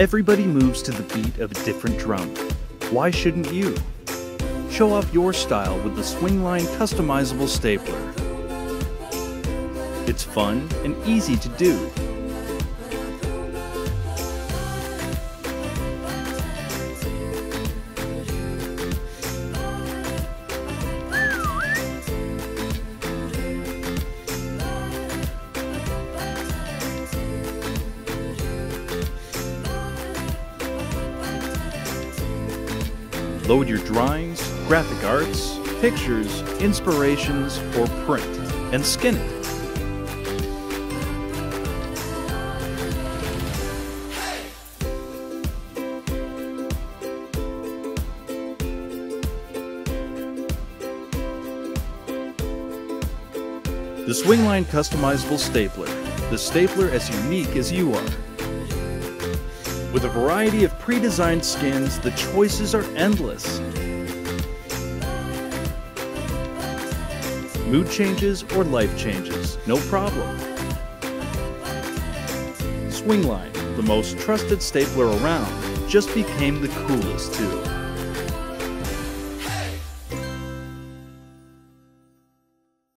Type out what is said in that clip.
Everybody moves to the beat of a different drum. Why shouldn't you? Show off your style with the Swingline Customizable Stapler. It's fun and easy to do. Load your drawings, graphic arts, pictures, inspirations, or print, and skin it. The Swingline Customizable Stapler, the stapler as unique as you are. With a variety of pre-designed skins, the choices are endless. Mood changes or life changes, no problem. Swingline, the most trusted stapler around, just became the coolest too.